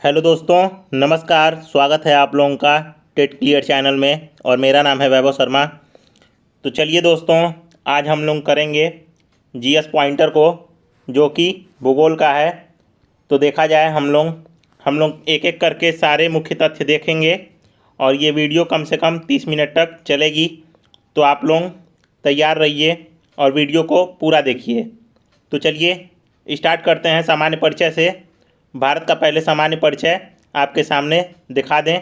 Hello दोस्तों, नमस्कार। स्वागत है आप लोगों का टेट क्लियर चैनल में और मेरा नाम है वैभव शर्मा। तो चलिए दोस्तों, आज हम लोग करेंगे जीएस पॉइंटर को, जो कि भूगोल का है। तो देखा जाए हम लोग एक एक करके सारे मुख्य तथ्य देखेंगे और ये वीडियो कम से कम 30 मिनट तक चलेगी। तो आप लोग तैयार रहिए और वीडियो को पूरा देखिए। तो चलिए स्टार्ट करते हैं सामान्य परिचय से। भारत का पहले सामान्य परिचय आपके सामने दिखा दें।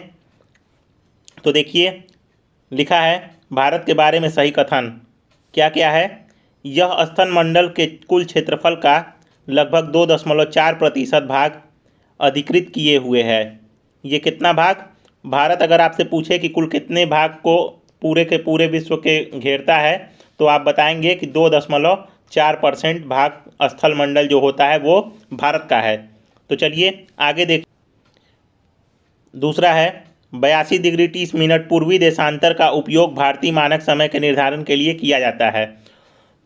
तो देखिए, लिखा है भारत के बारे में सही कथन क्या क्या है। यह स्तनमंडल के कुल क्षेत्रफल का लगभग 2.4% भाग अधिकृत किए हुए है। ये कितना भाग? भारत अगर आपसे पूछे कि कुल कितने भाग को पूरे के पूरे विश्व के घेरता है, तो आप बताएंगे कि 2.4% भाग स्थलमंडल जो होता है वो भारत का है। तो चलिए आगे देख। दूसरा है 82 डिग्री 30 मिनट पूर्वी देशांतर का उपयोग भारतीय मानक समय के निर्धारण के लिए किया जाता है।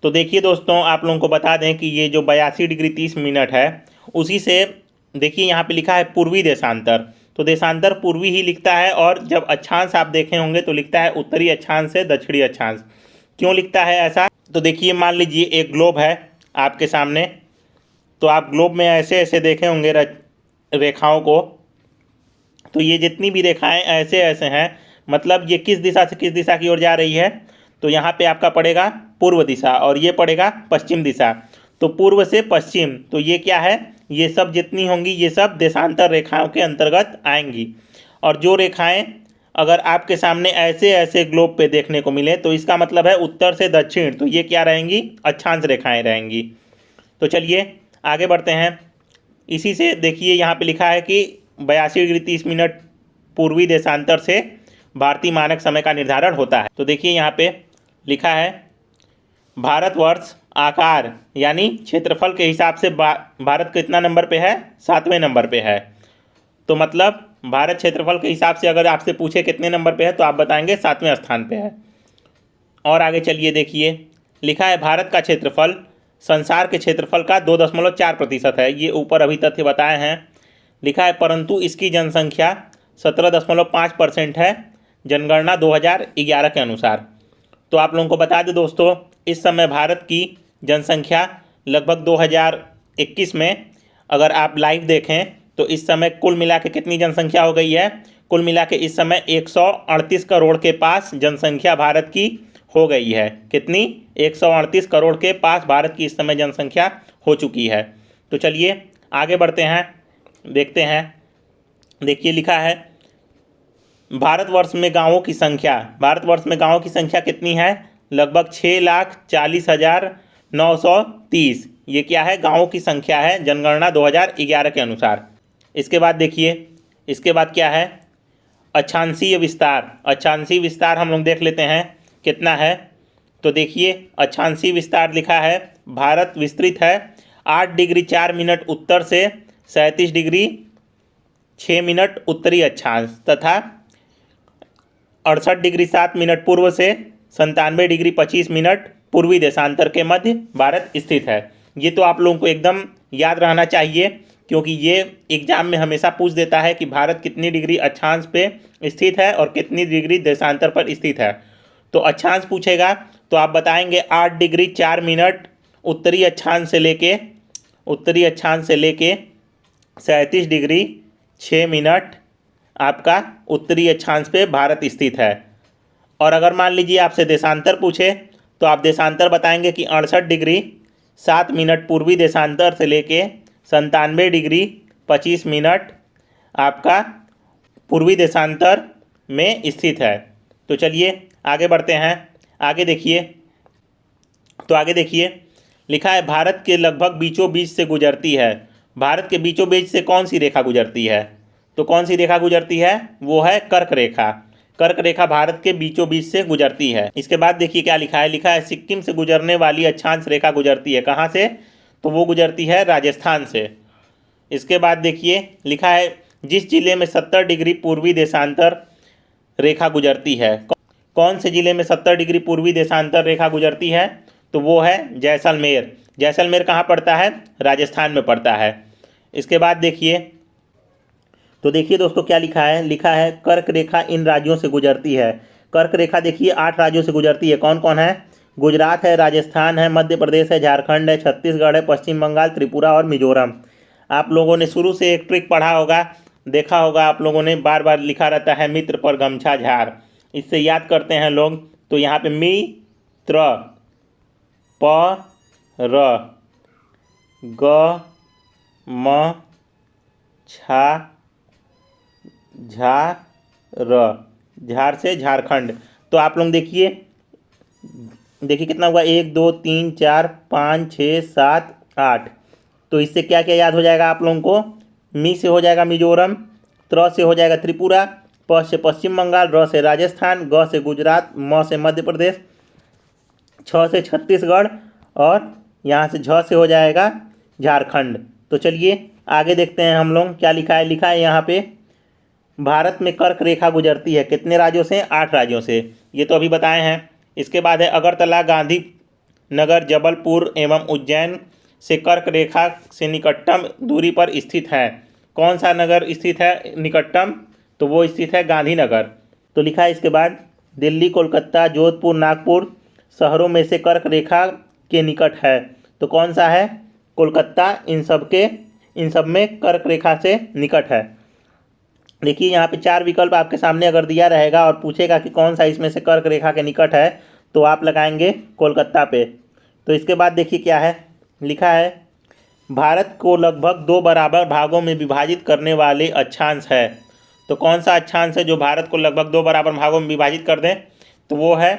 तो देखिए दोस्तों, आप लोगों को बता दें कि ये जो 82 डिग्री 30 मिनट है, उसी से देखिए यहाँ पे लिखा है पूर्वी देशांतर। तो देशांतर पूर्वी ही लिखता है, और जब अक्षांश आप देखे होंगे तो लिखता है उत्तरी अक्षांश से दक्षिणी अक्षांश। क्यों लिखता है ऐसा? तो देखिए, मान लीजिए एक ग्लोब है आपके सामने, तो आप ग्लोब में ऐसे ऐसे देखे होंगे रेखाओं को। तो ये जितनी भी रेखाएं ऐसे ऐसे हैं, मतलब ये किस दिशा से किस दिशा की ओर जा रही है। तो यहाँ पे आपका पड़ेगा पूर्व दिशा और ये पड़ेगा पश्चिम दिशा। तो पूर्व से पश्चिम, तो ये क्या है, ये सब जितनी होंगी ये सब देशांतर रेखाओं के अंतर्गत आएंगी। और जो रेखाएं अगर आपके सामने ऐसे ऐसे ग्लोब पे देखने को मिले, तो इसका मतलब है उत्तर से दक्षिण, तो ये क्या रहेंगी, अक्षांश रेखाएं रहेंगी। तो चलिए आगे बढ़ते हैं। इसी से देखिए यहाँ पे लिखा है कि 82 डिग्री 30 मिनट पूर्वी देशांतर से भारतीय मानक समय का निर्धारण होता है। तो देखिए यहाँ पे लिखा है भारतवर्ष आकार यानी क्षेत्रफल के हिसाब से भारत कितना नंबर पे है, 7वें नंबर पे है। तो मतलब भारत क्षेत्रफल के हिसाब से अगर आपसे पूछे कितने नंबर पे है, तो आप बताएंगे 7वें स्थान पे है। और आगे चलिए देखिए, लिखा है भारत का क्षेत्रफल संसार के क्षेत्रफल का 2.4% है। ये ऊपर अभी तथ्य बताए हैं। लिखा है परंतु इसकी जनसंख्या 17.5% है, जनगणना 2011 के अनुसार। तो आप लोगों को बता दें दोस्तों, इस समय भारत की जनसंख्या लगभग 2021 में अगर आप लाइव देखें तो इस समय कुल मिला के कितनी जनसंख्या हो गई है, कुल मिला के इस समय 138 करोड़ के पास जनसंख्या भारत की हो गई है। कितनी? 138 करोड़ के पास भारत की इस समय जनसंख्या हो चुकी है। तो चलिए आगे बढ़ते हैं, देखते हैं। देखिए लिखा है भारतवर्ष में गांवों की संख्या कितनी है? लगभग 6,40,930। ये क्या है? गांवों की संख्या है, जनगणना 2011 के अनुसार। इसके बाद देखिए, इसके बाद क्या है, अक्षांशीय विस्तार हम लोग देख लेते हैं कितना है। तो देखिए अक्षांशीय विस्तार लिखा है भारत विस्तृत है 8 डिग्री 4 मिनट उत्तर से 37 डिग्री 6 मिनट उत्तरी अक्षांश तथा 68 डिग्री 7 मिनट पूर्व से 97 डिग्री 25 मिनट पूर्वी देशांतर के मध्य भारत स्थित है। ये तो आप लोगों को एकदम याद रहना चाहिए, क्योंकि ये एग्जाम में हमेशा पूछ देता है कि भारत कितनी डिग्री अक्षांश पे स्थित है और कितनी डिग्री देशांतर पर स्थित है। तो अक्षांश पूछेगा तो आप बताएंगे 8 डिग्री 4 मिनट उत्तरी अक्षांश से लेके 37 डिग्री 6 मिनट आपका उत्तरी अक्षांश पे भारत स्थित है। और अगर मान लीजिए आपसे देशांतर पूछे, तो आप देशांतर बताएंगे कि 68 डिग्री 7 मिनट पूर्वी देशांतर से लेके 97 डिग्री 25 मिनट आपका पूर्वी देशांतर में स्थित है। तो चलिए आगे बढ़ते हैं। आगे देखिए, लिखा है भारत के लगभग बीचों बीच से गुजरती है। भारत के बीचों बीच से कौन सी रेखा गुजरती है? तो कौन सी रेखा गुजरती है? वो है कर्क रेखा। कर्क रेखा भारत के बीचों बीच से गुजरती है। इसके बाद देखिए क्या लिखा है, लिखा है सिक्किम से गुजरने वाली अक्षांश रेखा गुजरती है। कहाँ से? तो वो गुजरती है राजस्थान से। इसके बाद देखिए लिखा है जिस जिले में 70 डिग्री पूर्वी देशांतर रेखा गुजरती है। कौन से जिले में 70 डिग्री पूर्वी देशांतर रेखा गुजरती है? तो वो है जैसलमेर। जैसलमेर कहाँ पड़ता है? राजस्थान में पड़ता है। इसके बाद देखिए तो देखिए दोस्तों क्या लिखा है कर्क रेखा इन राज्यों से गुजरती है। कर्क रेखा देखिए 8 राज्यों से गुजरती है। कौन कौन है? गुजरात है, राजस्थान है, मध्य प्रदेश है, झारखंड है, छत्तीसगढ़ है, पश्चिम बंगाल, त्रिपुरा और मिजोरम। आप लोगों ने शुरू से एक ट्रिक पढ़ा होगा, देखा होगा आप लोगों ने, बार बार लिखा रहता है मित्र पर गमछा झार। इससे याद करते हैं लोग। तो यहाँ पे मी त्र प र ग म छा झा र, झार से झारखंड। तो आप लोग देखिए कितना हुआ, 1 2 3 4 5 6 7 8। तो इससे क्या क्या याद हो जाएगा आप लोगों को? मी से हो जाएगा मिजोरम, त्र से हो जाएगा त्रिपुरा, प से पश्चिम बंगाल, र से राजस्थान, ग से गुजरात, म से मध्य प्रदेश, छ से छत्तीसगढ़ और यहाँ से झ से हो जाएगा झारखंड। तो चलिए आगे देखते हैं हम लोग क्या लिखा है यहाँ पे, भारत में कर्क रेखा गुजरती है कितने राज्यों से? 8 राज्यों से। ये तो अभी बताए हैं। इसके बाद है अगरतला, गांधी नगर, जबलपुर एवं उज्जैन से कर्क रेखा से निकटतम दूरी पर स्थित है। कौन सा नगर स्थित है निकटतम? तो वो स्थित है गांधीनगर। तो लिखा है इसके बाद दिल्ली, कोलकाता, जोधपुर, नागपुर शहरों में से कर्क रेखा के निकट है। तो कौन सा है? कोलकाता इन सब में कर्क रेखा से निकट है। देखिए यहाँ पे 4 विकल्प आपके सामने अगर दिया रहेगा और पूछेगा कि कौन सा इसमें से कर्क रेखा के निकट है, तो आप लगाएंगे कोलकाता पे। तो इसके बाद देखिए क्या है लिखा है, भारत को लगभग 2 बराबर भागों में विभाजित करने वाले अक्षांश है। तो कौन सा अक्षांश है जो भारत को लगभग 2 बराबर भागों में विभाजित कर दें? तो वो है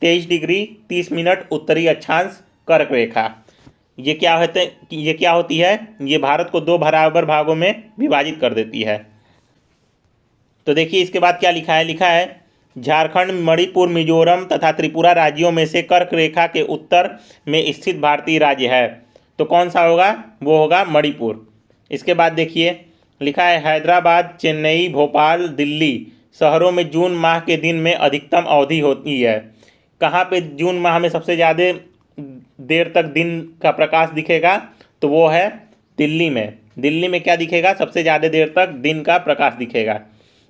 23 डिग्री 30 मिनट उत्तरी अक्षांश कर्क रेखा। ये क्या होती है? ये भारत को 2 बराबर भागों में विभाजित कर देती है। तो देखिए इसके बाद क्या लिखा है झारखंड, मणिपुर, मिजोरम तथा त्रिपुरा राज्यों में से कर्क रेखा के उत्तर में स्थित भारतीय राज्य है। तो कौन सा होगा? वो होगा मणिपुर। इसके बाद देखिए लिखा है हैदराबाद, चेन्नई, भोपाल, दिल्ली शहरों में जून माह के दिन में अधिकतम अवधि होती है। कहाँ पे जून माह में सबसे ज़्यादा देर तक दिन का प्रकाश दिखेगा? तो वो है दिल्ली में। दिल्ली में क्या दिखेगा? सबसे ज़्यादा देर तक दिन का प्रकाश दिखेगा।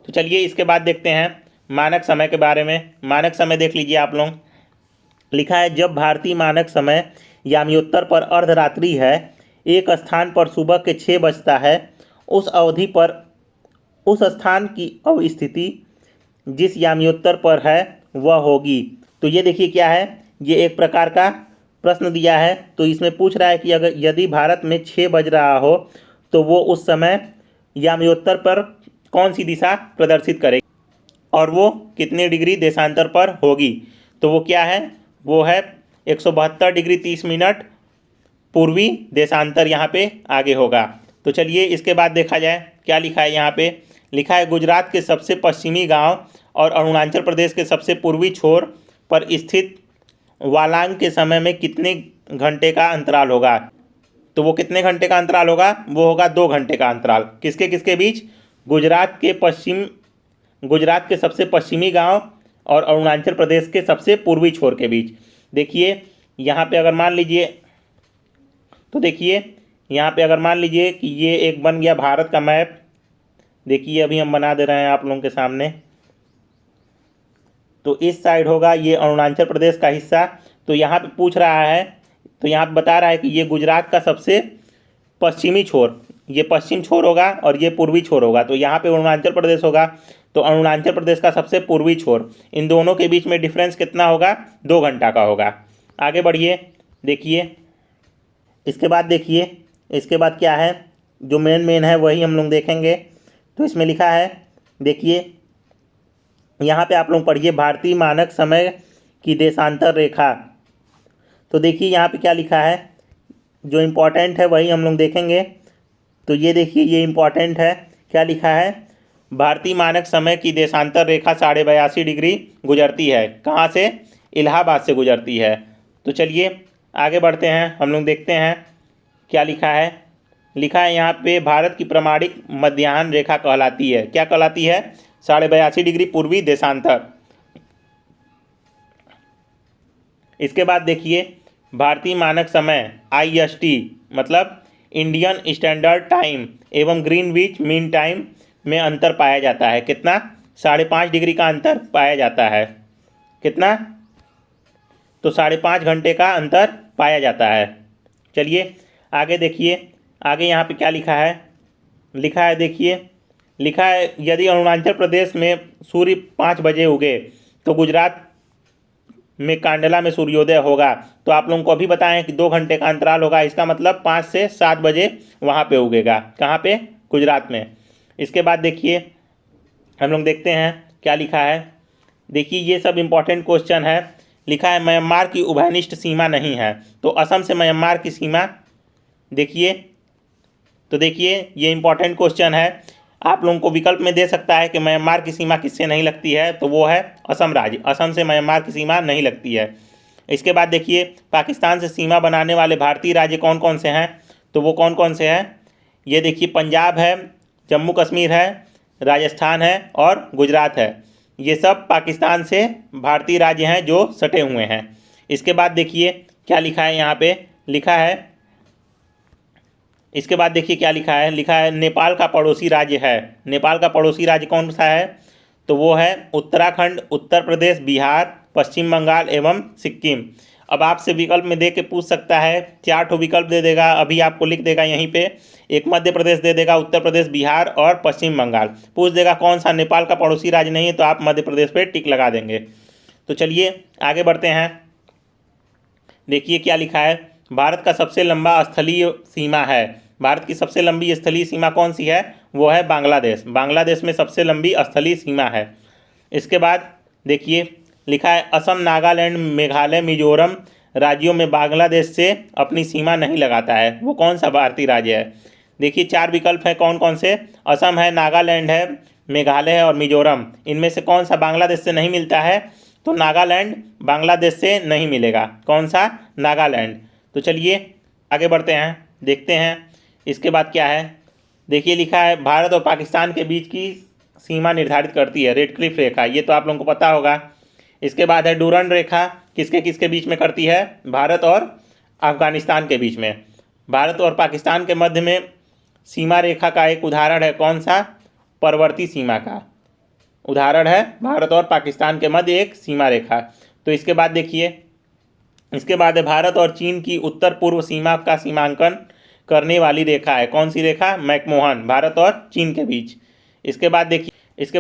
तो चलिए इसके बाद देखते हैं मानक समय के बारे में। मानक समय देख लीजिए आप लोग। लिखा है जब भारतीय मानक समय यामियोत्तर पर अर्धरात्रि है, एक स्थान पर सुबह के 6 बजता है, उस अवधि पर उस स्थान की अवस्थिति जिस यामियोत्तर पर है वह होगी। तो ये देखिए क्या है, ये एक प्रकार का प्रश्न दिया है। तो इसमें पूछ रहा है कि अगर यदि भारत में 6 बज रहा हो तो वो उस समय यामियोत्तर पर कौन सी दिशा प्रदर्शित करेगी और वो कितने डिग्री देशांतर पर होगी? तो वो क्या है? वो है 172 डिग्री 30 मिनट पूर्वी देशांतर यहाँ पे आगे होगा। तो चलिए इसके बाद देखा जाए क्या लिखा है यहाँ पे। लिखा है गुजरात के सबसे पश्चिमी गांव और अरुणाचल प्रदेश के सबसे पूर्वी छोर पर स्थित वालांग के समय में कितने घंटे का अंतराल होगा? तो वो कितने घंटे का अंतराल होगा? वो होगा 2 घंटे का अंतराल। किसके किसके बीच? गुजरात के सबसे पश्चिमी गांव और अरुणाचल प्रदेश के सबसे पूर्वी छोर के बीच। देखिए यहाँ पे अगर मान लीजिए, तो देखिए यहाँ पे अगर मान लीजिए कि ये एक बन गया भारत का मैप। देखिए अभी हम बना दे रहे हैं आप लोगों के सामने। तो इस साइड होगा ये अरुणाचल प्रदेश का हिस्सा। तो यहाँ पे पूछ रहा है, तो यहाँ पे बता रहा है कि ये गुजरात का सबसे पश्चिमी छोर, ये पश्चिम छोर होगा और ये पूर्वी छोर होगा। तो यहाँ पे अरुणाचल प्रदेश होगा। तो अरुणाचल प्रदेश का सबसे पूर्वी छोर, इन दोनों के बीच में डिफरेंस कितना होगा? 2 घंटा का होगा। आगे बढ़िए देखिए इसके बाद। देखिए इसके बाद क्या है, जो मेन है वही हम लोग देखेंगे। तो इसमें लिखा है, देखिए यहाँ पे आप लोग पढ़िए भारतीय मानक समय की देशांतर रेखा। तो देखिए यहाँ पे क्या लिखा है, जो इम्पोर्टेंट है वही हम लोग देखेंगे। तो ये देखिए ये इम्पोर्टेंट है। क्या लिखा है? भारतीय मानक समय की देशांतर रेखा 82.5 डिग्री गुजरती है। कहाँ से? इलाहाबाद से गुजरती है। तो चलिए आगे बढ़ते हैं, हम लोग देखते हैं क्या लिखा है। लिखा है यहाँ पे भारत की प्रमाणिक मध्याह्न रेखा कहलाती है। क्या कहलाती है? 82.5 डिग्री पूर्वी देशांतर। इसके बाद देखिए भारतीय मानक समय IST मतलब इंडियन स्टैंडर्ड टाइम एवं ग्रीनविच मीन टाइम में अंतर पाया जाता है। कितना? 5.5 डिग्री का अंतर पाया जाता है। कितना? तो 5.5 घंटे का अंतर पाया जाता है। चलिए आगे देखिए, आगे यहाँ पे क्या लिखा है। लिखा है, देखिए लिखा है, यदि अरुणाचल प्रदेश में सूर्य 5 बजे उगे तो गुजरात में कांडला में सूर्योदय होगा। तो आप लोगों को अभी बताएं कि 2 घंटे का अंतराल होगा, इसका मतलब 5 से 7 बजे वहाँ पे उगेगा। कहाँ पे? गुजरात में। इसके बाद देखिए हम लोग देखते हैं क्या लिखा है। देखिए ये सब इम्पोर्टेंट क्वेश्चन है। लिखा है म्यांमार की उभयनिष्ठ सीमा नहीं है। तो असम से म्यांमार की सीमा देखिए, तो देखिए ये इम्पोर्टेंट क्वेश्चन है। आप लोगों को विकल्प में दे सकता है कि म्यांमार की सीमा किससे नहीं लगती है, तो वो है असम राज्य। असम से म्यांमार की सीमा नहीं लगती है। इसके बाद देखिए पाकिस्तान से सीमा बनाने वाले भारतीय राज्य कौन कौन से हैं, तो वो कौन कौन से हैं। ये देखिए पंजाब है, जम्मू कश्मीर है, राजस्थान है और गुजरात है। ये सब पाकिस्तान से भारतीय राज्य हैं जो सटे हुए हैं। इसके बाद देखिए क्या लिखा है यहाँ पे। लिखा है, इसके बाद देखिए क्या लिखा है। लिखा है नेपाल का पड़ोसी राज्य है। नेपाल का पड़ोसी राज्य कौन सा है, तो वो है उत्तराखंड, उत्तर प्रदेश, बिहार, पश्चिम बंगाल एवं सिक्किम। अब आपसे विकल्प में दे के पूछ सकता है, 4 ठो विकल्प दे देगा, अभी आपको लिख देगा यहीं पे। एक मध्य प्रदेश दे देगा, उत्तर प्रदेश, बिहार और पश्चिम बंगाल। पूछ देगा कौन सा नेपाल का पड़ोसी राज्य नहीं है, तो आप मध्य प्रदेश पे टिक लगा देंगे। तो चलिए आगे बढ़ते हैं। देखिए क्या लिखा है, भारत का सबसे लंबा स्थलीय सीमा है। भारत की सबसे लंबी स्थलीय सीमा कौन सी है, वो है बांग्लादेश। बांग्लादेश में सबसे लंबी स्थलीय सीमा है। इसके बाद देखिए लिखा है असम, नागालैंड, मेघालय, मिजोरम राज्यों में बांग्लादेश से अपनी सीमा नहीं लगाता है। वो कौन सा भारतीय राज्य है। देखिए 4 विकल्प हैं, कौन कौन से। असम है, नागालैंड है, मेघालय है और मिजोरम। इनमें से कौन सा बांग्लादेश से नहीं मिलता है, तो नागालैंड बांग्लादेश से नहीं मिलेगा। कौन सा? नागालैंड। तो चलिए आगे बढ़ते हैं, देखते हैं इसके बाद क्या है। देखिए लिखा है भारत और पाकिस्तान के बीच की सीमा निर्धारित करती है रेड क्लिफ रेखा। ये तो आप लोगों को पता होगा। इसके बाद है डूरंड रेखा, किसके किसके बीच में करती है, भारत और अफगानिस्तान के बीच में। भारत और पाकिस्तान के मध्य में सीमा रेखा का एक उदाहरण है, कौन सा? परवर्ती सीमा का उदाहरण है भारत और पाकिस्तान के मध्य एक सीमा रेखा। तो इसके बाद देखिए, इसके बाद है भारत और चीन की उत्तर पूर्व सीमा का सीमांकन करने वाली रेखा है। कौन सी रेखा? मैकमोहन, भारत और चीन के बीच। इसके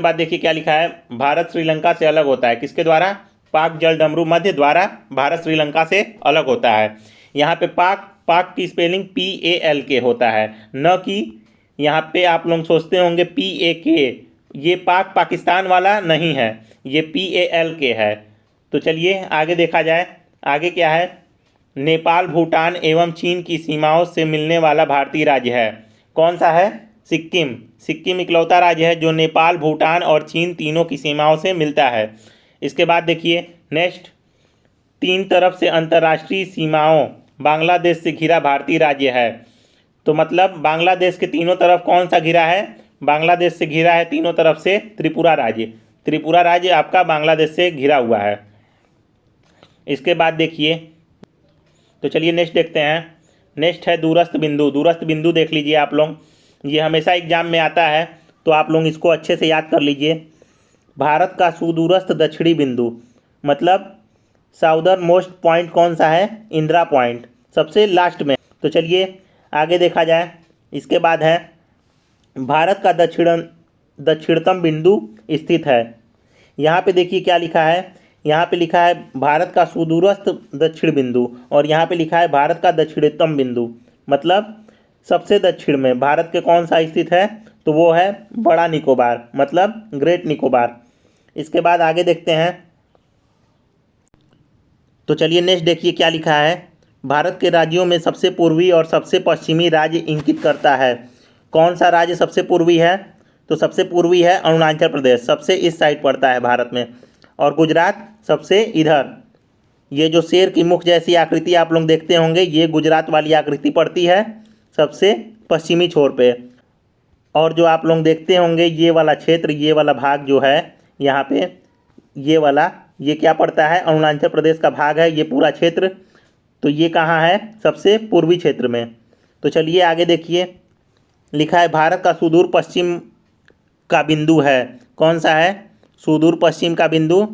बाद देखिए क्या लिखा है, भारत श्रीलंका से अलग होता है। किसके द्वारा? पाक जलडमरू मध्य द्वारा भारत श्रीलंका से अलग होता है। यहाँ पे पाक की स्पेलिंग PALK होता है, न कि यहाँ पे आप लोग सोचते होंगे PAK। ये पाकिस्तान वाला नहीं है, ये PALK है। तो चलिए आगे देखा जाए, आगे क्या है। नेपाल, भूटान एवं चीन की सीमाओं से मिलने वाला भारतीय राज्य है। कौन सा है? सिक्किम। सिक्किम इकलौता राज्य है जो नेपाल, भूटान और चीन तीनों की सीमाओं से मिलता है। इसके बाद देखिए नेक्स्ट, 3 तरफ से अंतर्राष्ट्रीय सीमाओं बांग्लादेश से घिरा भारतीय राज्य है। तो मतलब बांग्लादेश के तीनों तरफ कौन सा घिरा है? बांग्लादेश से घिरा है तीनों तरफ से त्रिपुरा राज्य। त्रिपुरा राज्य आपका बांग्लादेश से घिरा हुआ है। इसके बाद देखिए, तो चलिए नेक्स्ट देखते हैं। नेक्स्ट है दूरस्थ बिंदु। दूरस्थ बिंदु देख लीजिए आप लोग, ये हमेशा एग्जाम में आता है, तो आप लोग इसको अच्छे से याद कर लीजिए। भारत का सुदूरस्थ दक्षिणी बिंदु मतलब साउदर्न मोस्ट पॉइंट कौन सा है? इंदिरा पॉइंट, सबसे लास्ट में। तो चलिए आगे देखा जाए। इसके बाद है भारत का दक्षिणतम बिंदु स्थित है। यहाँ पे देखिए क्या लिखा है, यहाँ पे लिखा है भारत का सुदूरस्थ दक्षिण बिंदु और यहाँ पे लिखा है भारत का दक्षिणतम बिंदु, मतलब सबसे दक्षिण में भारत के कौन सा स्थित है, तो वो है बड़ा निकोबार, मतलब ग्रेट निकोबार। इसके बाद आगे देखते हैं। तो चलिए नेक्स्ट देखिए क्या लिखा है, भारत के राज्यों में सबसे पूर्वी और सबसे पश्चिमी राज्य इंकित करता है। कौन सा राज्य सबसे पूर्वी है, तो सबसे पूर्वी है अरुणाचल प्रदेश, सबसे इस साइड पड़ता है भारत में, और गुजरात सबसे इधर। ये जो शेर की मुख जैसी आकृति आप लोग देखते होंगे, ये गुजरात वाली आकृति पड़ती है सबसे पश्चिमी छोर पे। और जो आप लोग देखते होंगे ये वाला क्षेत्र, ये वाला भाग जो है यहाँ पे, ये वाला, ये क्या पड़ता है? अरुणाचल प्रदेश का भाग है ये पूरा क्षेत्र। तो ये कहाँ है? सबसे पूर्वी क्षेत्र में। तो चलिए आगे देखिए, लिखा है भारत का सुदूर पश्चिम का बिंदु है। कौन सा है? सुदूर पश्चिम का बिंदु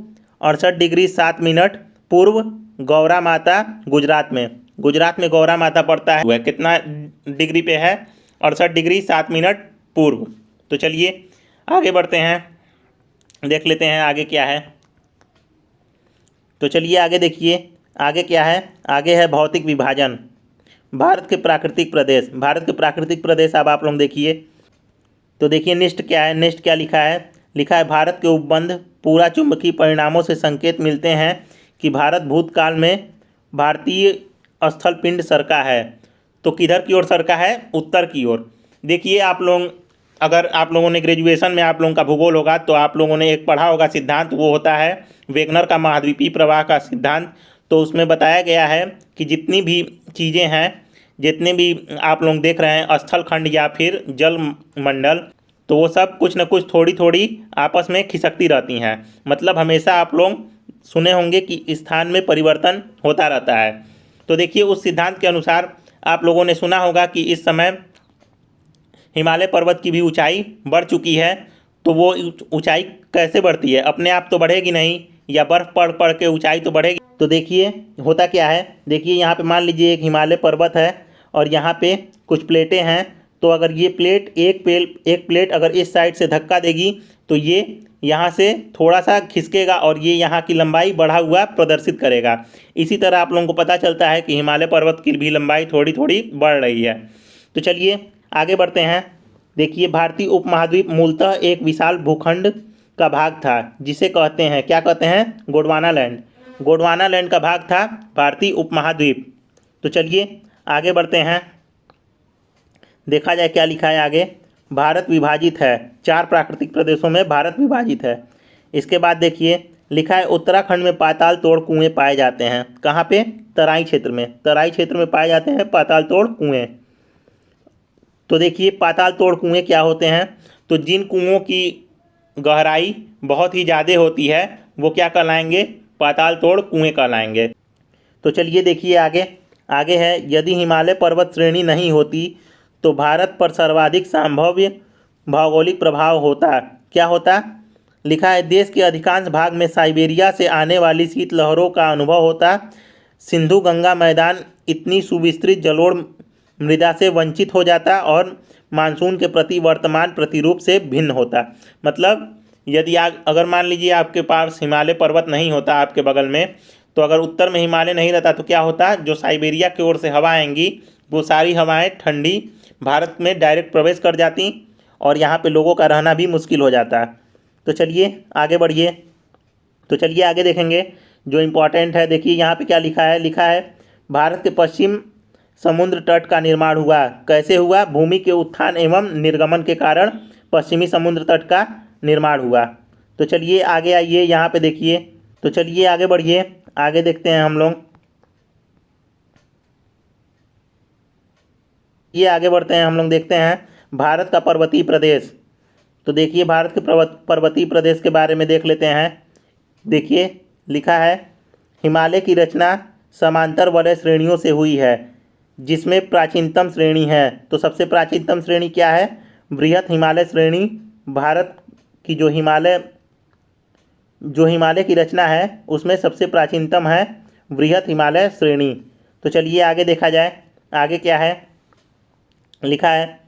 68 डिग्री 7 मिनट पूर्व गौरा माता, गुजरात में। गुजरात में गौरा माता पड़ता है, वह कितना डिग्री पे है? 68 डिग्री 7 मिनट पूर्व। तो चलिए आगे बढ़ते हैं, देख लेते हैं आगे क्या है। तो चलिए आगे देखिए, आगे क्या है? आगे है भौतिक विभाजन। भारत के प्राकृतिक प्रदेश, भारत के प्राकृतिक प्रदेश अब आप लोग देखिए। तो देखिए नेक्स्ट क्या है, नेक्स्ट क्या लिखा है? लिखा है भारत के उपबंध पूरा चुंबकीय परिणामों से संकेत मिलते हैं कि भारत भूतकाल में भारतीय स्थल पिंड सरका है। तो किधर की ओर सरका है? उत्तर की ओर। देखिए आप लोग, अगर आप लोगों ने ग्रेजुएशन में आप लोगों का भूगोल होगा तो आप लोगों ने एक पढ़ा होगा सिद्धांत, वो होता है वेगनर का महाद्वीपीय प्रवाह का सिद्धांत। तो उसमें बताया गया है कि जितनी भी चीज़ें हैं, जितने भी आप लोग देख रहे हैं स्थल खंड या फिर जल मंडल, तो वो सब कुछ न कुछ थोड़ी थोड़ी आपस में खिसकती रहती हैं। मतलब हमेशा आप लोग सुने होंगे कि स्थान में परिवर्तन होता रहता है। तो देखिए उस सिद्धांत के अनुसार आप लोगों ने सुना होगा कि इस समय हिमालय पर्वत की भी ऊंचाई बढ़ चुकी है। तो वो ऊंचाई कैसे बढ़ती है? अपने आप तो बढ़ेगी नहीं, या बर्फ़ पड़ पड़ के ऊंचाई तो बढ़ेगी। तो देखिए होता क्या है, देखिए यहाँ पे मान लीजिए एक हिमालय पर्वत है और यहाँ पे कुछ प्लेटें हैं। तो अगर ये प्लेट एक प्लेट अगर इस साइड से धक्का देगी तो ये यहाँ से थोड़ा सा खिसकेगा और ये यहाँ की लंबाई बढ़ा हुआ प्रदर्शित करेगा। इसी तरह आप लोगों को पता चलता है कि हिमालय पर्वत की भी लंबाई थोड़ी थोड़ी बढ़ रही है। तो चलिए आगे बढ़ते हैं। देखिए भारतीय उपमहाद्वीप मूलतः एक विशाल भूखंड का भाग था जिसे कहते हैं, क्या कहते हैं? गोंडवाना लैंड। गोंडवाना लैंड का भाग था भारतीय उपमहाद्वीप। तो चलिए आगे बढ़ते हैं, देखा जाए क्या लिखा है आगे। भारत विभाजित है, 4 प्राकृतिक प्रदेशों में भारत विभाजित है। इसके बाद देखिए लिखा है उत्तराखंड में पाताल तोड़ कुएँ पाए जाते हैं। कहाँ पे? तराई क्षेत्र में। तराई क्षेत्र में पाए जाते हैं पाताल तोड़ कुएँ। तो देखिए पाताल तोड़ कुएँ क्या होते हैं? तो जिन कुओं की गहराई बहुत ही ज़्यादा होती है वो क्या कहलाएंगे? पाताल तोड़ कुएँ कहलाएंगे। तो चलिए देखिए आगे, आगे है यदि हिमालय पर्वत श्रेणी नहीं होती तो भारत पर सर्वाधिक संभाव्य भौगोलिक प्रभाव होता। क्या होता? लिखा है देश के अधिकांश भाग में साइबेरिया से आने वाली शीतलहरों का अनुभव होता। सिंधु गंगा मैदान इतनी सुविस्तृत जलोढ़ मृदा से वंचित हो जाता और मानसून के प्रति वर्तमान प्रतिरूप से भिन्न होता। मतलब यदि अगर मान लीजिए आपके पास हिमालय पर्वत नहीं होता आपके बगल में, तो अगर उत्तर में हिमालय नहीं रहता तो क्या होता? जो साइबेरिया की ओर से हवा आएंगी वो सारी हवाएं ठंडी भारत में डायरेक्ट प्रवेश कर जाती और यहाँ पे लोगों का रहना भी मुश्किल हो जाता। तो चलिए आगे बढ़िए। तो चलिए आगे देखेंगे जो इम्पोर्टेंट है। देखिए यहाँ पे क्या लिखा है? लिखा है भारत के पश्चिम समुद्र तट का निर्माण हुआ। कैसे हुआ? भूमि के उत्थान एवं निर्गमन के कारण पश्चिमी समुद्र तट का निर्माण हुआ। तो चलिए आगे आइए, यहाँ पे देखिए। तो चलिए आगे बढ़िए, आगे देखते हैं हम लोग। ये आगे बढ़ते हैं हम लोग, देखते हैं भारत का पर्वतीय प्रदेश। तो देखिए भारत के पर्वतीय प्रदेश के बारे में देख लेते हैं। देखिए लिखा है हिमालय की रचना समांतर वलय श्रेणियों से हुई है जिसमें प्राचीनतम श्रेणी है। तो सबसे प्राचीनतम श्रेणी क्या है? बृहत हिमालय श्रेणी। भारत की जो हिमालय की रचना है उसमें सबसे प्राचीनतम है बृहत हिमालय श्रेणी। तो चलिए आगे देखा जाए, आगे क्या है? लिखा है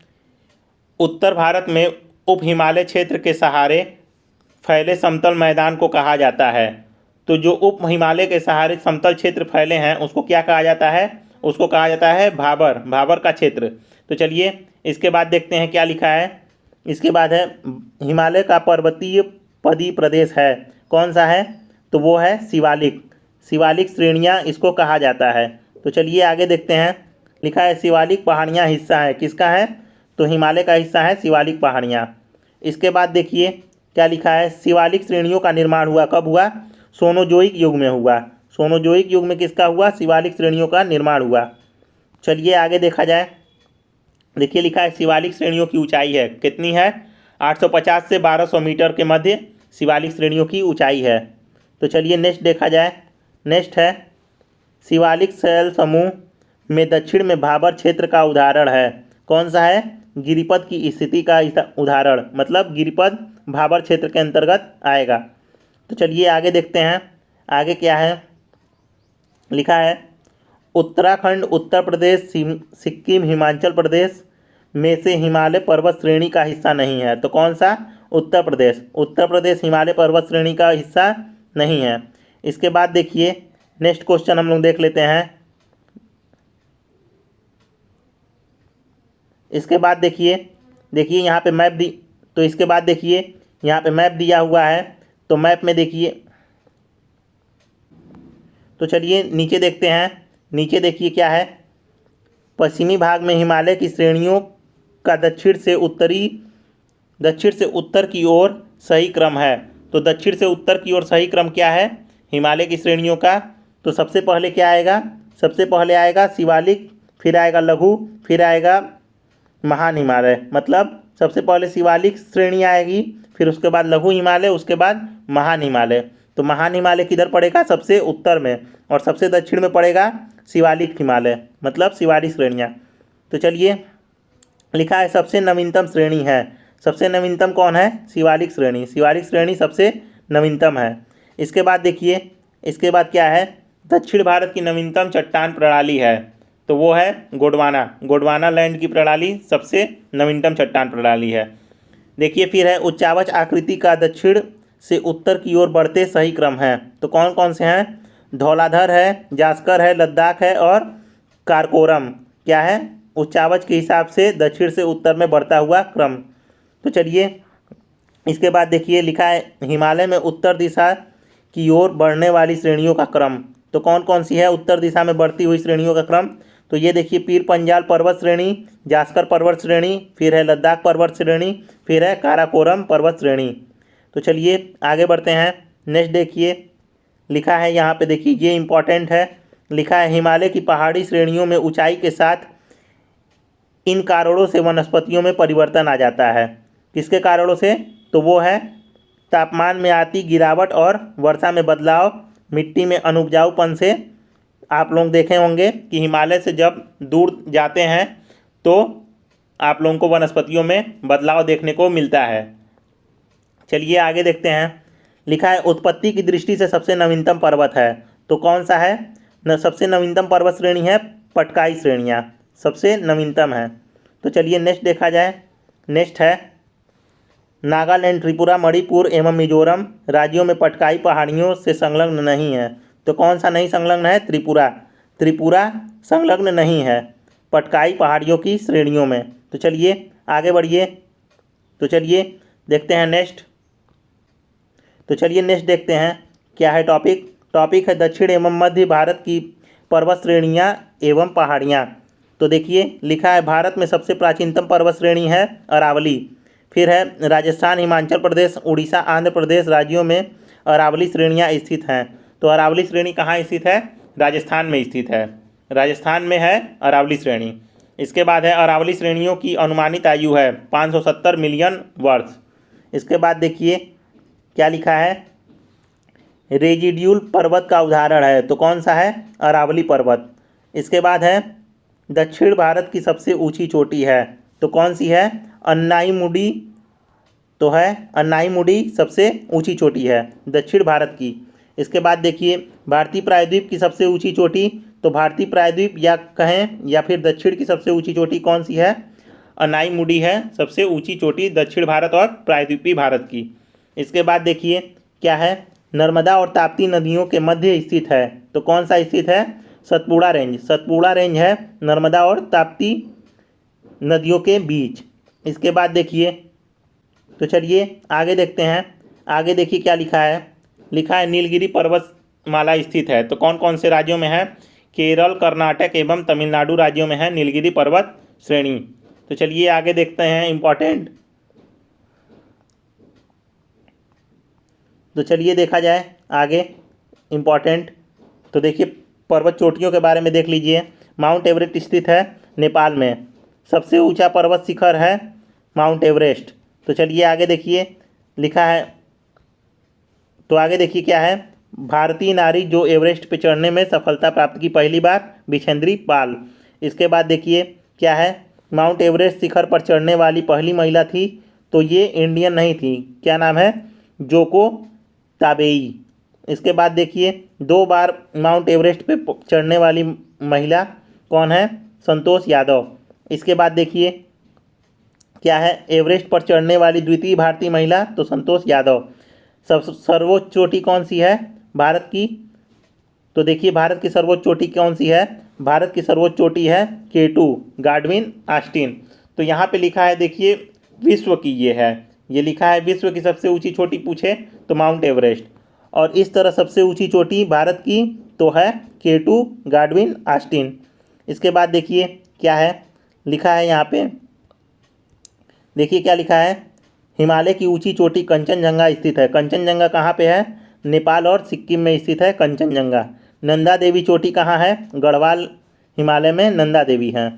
उत्तर भारत में उप हिमालय क्षेत्र के सहारे फैले समतल मैदान को कहा जाता है। तो जो उप हिमालय के सहारे समतल क्षेत्र फैले हैं उसको क्या कहा जाता है? उसको कहा जाता है भाबर, भाबर का क्षेत्र। तो चलिए इसके बाद देखते हैं क्या लिखा है। इसके बाद है हिमालय का पर्वतीय पदी प्रदेश है। कौन सा है? तो वो है शिवालिक। शिवालिक श्रेणियाँ इसको कहा जाता है। तो चलिए आगे देखते हैं। लिखा है शिवालिक पहाड़ियाँ हिस्सा है। किसका है? तो हिमालय का हिस्सा है शिवालिक पहाड़ियाँ। इसके बाद देखिए क्या लिखा है? शिवालिक श्रेणियों का निर्माण हुआ। कब हुआ? सोनोजोइक युग में हुआ। सोनोजोइक युग में किसका हुआ? शिवालिक श्रेणियों का निर्माण हुआ। चलिए आगे देखा जाए। देखिए लिखा है शिवालिक श्रेणियों की ऊंचाई है, कितनी है? 850 से 1200 मीटर के मध्य शिवालिक श्रेणियों की ऊंचाई है। तो चलिए नेक्स्ट देखा जाए। नेक्स्ट है शिवालिक शैल समूह में दक्षिण में भाबर क्षेत्र का उदाहरण है। कौन सा है? गिरिपद की स्थिति का उदाहरण, मतलब गिरिपद भाबर क्षेत्र के अंतर्गत आएगा। तो चलिए आगे देखते हैं, आगे क्या है लिखा है। उत्तराखंड, उत्तर प्रदेश, सिक्किम, हिमाचल प्रदेश में से हिमालय पर्वत श्रेणी का हिस्सा नहीं है। तो कौन सा? उत्तर प्रदेश। उत्तर प्रदेश हिमालय पर्वत श्रेणी का हिस्सा नहीं है। इसके बाद देखिए नेक्स्ट क्वेश्चन हम लोग देख लेते हैं। इसके बाद देखिए यहाँ पे मैप दी, तो इसके बाद देखिए यहाँ पे मैप दिया हुआ है। तो मैप में देखिए, तो चलिए नीचे देखते हैं। नीचे देखिए क्या है, पश्चिमी भाग में हिमालय की श्रेणियों का दक्षिण से उत्तर की ओर सही क्रम है। तो दक्षिण से उत्तर की ओर सही क्रम क्या है हिमालय की श्रेणियों का? तो सबसे पहले क्या आएगा? सबसे पहले आएगा शिवालिक, फिर आएगा लघु, फिर आएगा महान हिमालय। मतलब सबसे पहले शिवालिक श्रेणी आएगी, फिर उसके बाद लघु हिमालय, उसके बाद महान हिमालय। तो महान हिमालय किधर पड़ेगा? सबसे उत्तर में, और सबसे दक्षिण में पड़ेगा शिवालिक हिमालय, मतलब शिवालिक श्रेणियाँ। तो चलिए लिखा है सबसे नवीनतम श्रेणी है। सबसे नवीनतम कौन है? शिवालिक श्रेणी। शिवालिक श्रेणी सबसे नवीनतम है। इसके बाद देखिए, इसके बाद क्या है, दक्षिण भारत की नवीनतम चट्टान प्रणाली है। तो वो है गोंडवाना। गोंडवाना लैंड की प्रणाली सबसे नवीनतम चट्टान प्रणाली है। देखिए फिर है उच्चावच आकृति का दक्षिण से उत्तर की ओर बढ़ते सही क्रम है। तो कौन कौन से हैं? धौलाधर है, जास्कर है, लद्दाख है और कारकोरम क्या है? उच्चावच के हिसाब से दक्षिण से उत्तर में बढ़ता हुआ क्रम। तो चलिए इसके बाद देखिए लिखा है हिमालय में उत्तर दिशा की ओर बढ़ने वाली श्रेणियों का क्रम। तो कौन कौन सी है उत्तर दिशा में बढ़ती हुई श्रेणियों का क्रम? तो ये देखिए पीर पंजाल पर्वत श्रेणी, जास्कर पर्वत श्रेणी, फिर है लद्दाख पर्वत श्रेणी, फिर है काराकोरम पर्वत श्रेणी। तो चलिए आगे बढ़ते हैं। नेक्स्ट देखिए लिखा है यहाँ पे, देखिए ये इम्पॉर्टेंट है। लिखा है हिमालय की पहाड़ी श्रेणियों में ऊंचाई के साथ इन कारणों से वनस्पतियों में परिवर्तन आ जाता है। किसके कारणों से? तो वो है तापमान में आती गिरावट और वर्षा में बदलाव, मिट्टी में अनुपजाऊपन से। आप लोग देखे होंगे कि हिमालय से जब दूर जाते हैं तो आप लोगों को वनस्पतियों में बदलाव देखने को मिलता है। चलिए आगे देखते हैं। लिखा है उत्पत्ति की दृष्टि से सबसे नवीनतम पर्वत है। तो कौन सा है? सबसे नवीनतम पर्वत श्रेणी है पटकाई श्रेणियाँ, सबसे नवीनतम है। तो चलिए नेक्स्ट देखा जाए। नेक्स्ट है नागालैंड, त्रिपुरा, मणिपुर एवं मिजोरम राज्यों में पटकाई पहाड़ियों से संलग्न नहीं है। तो कौन सा नहीं संलग्न है? त्रिपुरा। त्रिपुरा संलग्न नहीं है पटकाई पहाड़ियों की श्रेणियों में। तो चलिए आगे बढ़िए। तो चलिए देखते हैं नेक्स्ट। तो चलिए नेक्स्ट देखते हैं क्या है टॉपिक। टॉपिक है दक्षिण एवं मध्य भारत की पर्वत श्रेणियाँ एवं पहाड़ियाँ। तो देखिए लिखा है भारत में सबसे प्राचीनतम पर्वत श्रेणी है अरावली। फिर है राजस्थान, हिमाचल प्रदेश, उड़ीसा, आंध्र प्रदेश राज्यों में अरावली श्रेणियाँ स्थित हैं। तो अरावली श्रेणी कहाँ स्थित है? राजस्थान में स्थित है। राजस्थान में है अरावली श्रेणी। इसके बाद है अरावली श्रेणियों की अनुमानित आयु है 570 मिलियन वर्ष। इसके बाद देखिए क्या लिखा है, रेजिड्यूल पर्वत का उदाहरण है। तो कौन सा है? अरावली पर्वत। इसके बाद है दक्षिण भारत की सबसे ऊंची चोटी है। तो कौन सी है? अन्नाईमुडी। तो है अन्नाईमुडी सबसे ऊंची चोटी है दक्षिण भारत की। इसके बाद देखिए भारतीय प्रायद्वीप की सबसे ऊंची चोटी। तो भारतीय प्रायद्वीप या कहें या फिर दक्षिण की सबसे ऊंची चोटी कौन सी है? अन्नाईमुडी है सबसे ऊंची चोटी दक्षिण भारत और प्रायद्वीपीय भारत की। इसके बाद देखिए क्या है, नर्मदा और ताप्ती नदियों के मध्य स्थित है। तो कौन सा स्थित है? सतपुड़ा रेंज। सतपुड़ा रेंज है नर्मदा और ताप्ती नदियों के बीच। इसके बाद देखिए, तो चलिए आगे देखते हैं। आगे देखिए क्या लिखा है। लिखा है नीलगिरी पर्वतमाला स्थित है। तो कौन कौन से राज्यों में है? केरल, कर्नाटक एवं तमिलनाडु राज्यों में है नीलगिरी पर्वत श्रेणी। तो चलिए आगे देखते हैं इम्पॉर्टेंट। तो चलिए देखा जाए आगे इम्पॉर्टेंट। तो देखिए पर्वत चोटियों के बारे में देख लीजिए। माउंट एवरेस्ट स्थित है नेपाल में। सबसे ऊंचा पर्वत शिखर है माउंट एवरेस्ट। तो चलिए आगे देखिए लिखा है। तो आगे देखिए क्या है, भारतीय नारी जो एवरेस्ट पे चढ़ने में सफलता प्राप्त की पहली बार, बिछेंद्री पाल। इसके बाद देखिए क्या है, माउंट एवरेस्ट शिखर पर चढ़ने वाली पहली महिला थी, तो ये इंडियन नहीं थी। क्या नाम है? जोको ताबेई। इसके बाद देखिए 2 बार माउंट एवरेस्ट पे चढ़ने वाली महिला कौन है? संतोष यादव। इसके बाद देखिए क्या है? एवरेस्ट पर चढ़ने वाली द्वितीय भारतीय महिला, तो संतोष यादव। सब सर्वोच्च चोटी कौन सी है भारत की? तो देखिए भारत की सर्वोच्च चोटी कौन सी है? भारत की सर्वोच्च चोटी है K2 गाडविन ऑस्टिन। तो यहाँ पे लिखा है देखिए विश्व की ये है, ये लिखा है विश्व की सबसे ऊंची चोटी पूछे तो माउंट एवरेस्ट, और इस तरह सबसे ऊंची चोटी भारत की तो है K2 गाडविन ऑस्टिन। इसके बाद देखिए क्या है लिखा है यहाँ पे, देखिए क्या लिखा है? हिमालय की ऊंची चोटी कंचनजंगा स्थित है। कंचनजंगा कहाँ पे है? नेपाल और सिक्किम में स्थित है कंचनजंगा। नंदा देवी चोटी कहाँ है? गढ़वाल हिमालय में नंदा देवी है।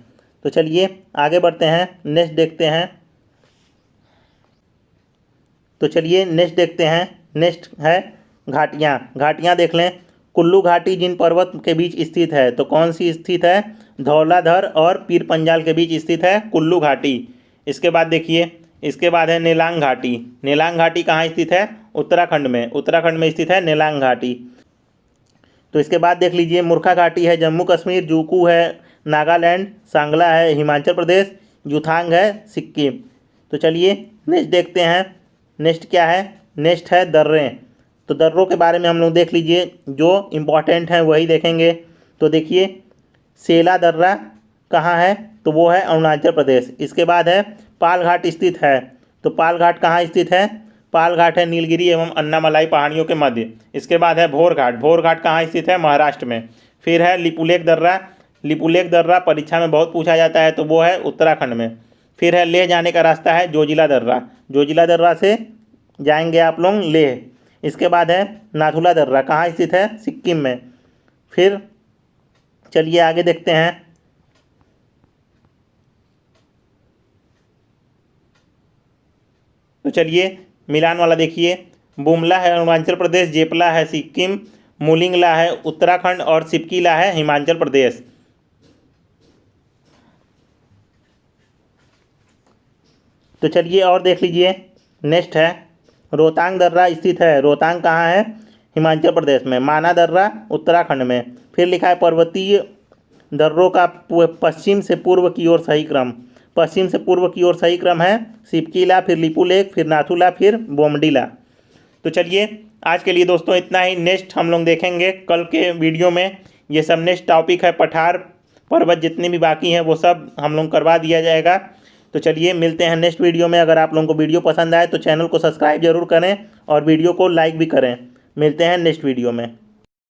तो चलिए आगे बढ़ते हैं, नेक्स्ट देखते हैं। तो चलिए नेक्स्ट देखते हैं। नेक्स्ट है घाटियाँ। घाटियाँ देख लें। कुल्लू घाटी जिन पर्वत के बीच स्थित है, तो कौन सी स्थित है? धौलाधर और पीर पंजाल के बीच स्थित है कुल्लू घाटी। इसके बाद देखिए, इसके बाद है नेलांग घाटी। नेलांग घाटी कहाँ स्थित है? उत्तराखंड में। उत्तराखंड में स्थित है नेलांग घाटी। तो इसके बाद देख लीजिए मुर्खा घाटी है जम्मू कश्मीर, जूकू है नागालैंड, सांगला है हिमाचल प्रदेश, युथांग है सिक्किम। तो चलिए नेक्स्ट देखते हैं। नेक्स्ट क्या है? नेक्स्ट है दर्रे। तो दर्रों के बारे में हम लोग देख लीजिए, जो इम्पोर्टेंट हैं वही देखेंगे। तो देखिए सेला दर्रा कहाँ है? तो वो है अरुणाचल प्रदेश। इसके बाद है पाल घाट स्थित है। तो पाल घाट कहाँ स्थित है? पाल घाट है नीलगिरी एवं अन्नामलाई पहाड़ियों के मध्य। इसके बाद है भोर घाट। भोर घाट कहाँ स्थित है? महाराष्ट्र में। फिर है लिपुलेख दर्रा। लिपुलेख दर्रा परीक्षा में बहुत पूछा जाता है, तो वो है उत्तराखंड में। फिर है लेह जाने का रास्ता है जोजिला दर्रा। जोजिला दर्रा से जाएंगे आप लोग लेह। इसके बाद है नाथुला दर्रा, कहाँ स्थित है? सिक्किम में। फिर चलिए आगे देखते हैं। तो चलिए मिलान वाला देखिए, बुमला है अरुणाचल प्रदेश, जेपला है सिक्किम, मुलिंगला है उत्तराखंड और सिपकीला है हिमाचल प्रदेश। तो चलिए और देख लीजिए। नेक्स्ट है रोहतांग दर्रा स्थित है। रोहतांग कहाँ है? हिमाचल प्रदेश में। माना दर्रा उत्तराखंड में। फिर लिखा है पर्वतीय दर्रों का पश्चिम से पूर्व की ओर सही क्रम। पश्चिम से पूर्व की ओर सही क्रम है सिपकीला, फिर लिपुलेख, फिर नाथुला, फिर बोमडीला। तो चलिए आज के लिए दोस्तों इतना ही। नेक्स्ट हम लोग देखेंगे कल के वीडियो में। ये सब नेक्स्ट टॉपिक है, पठार पर्वत जितने भी बाकी हैं वो सब हम लोग करवा दिया जाएगा। तो चलिए मिलते हैं नेक्स्ट वीडियो में। अगर आप लोगों को वीडियो पसंद आए तो चैनल को सब्सक्राइब जरूर करें और वीडियो को लाइक भी करें। मिलते हैं नेक्स्ट वीडियो में।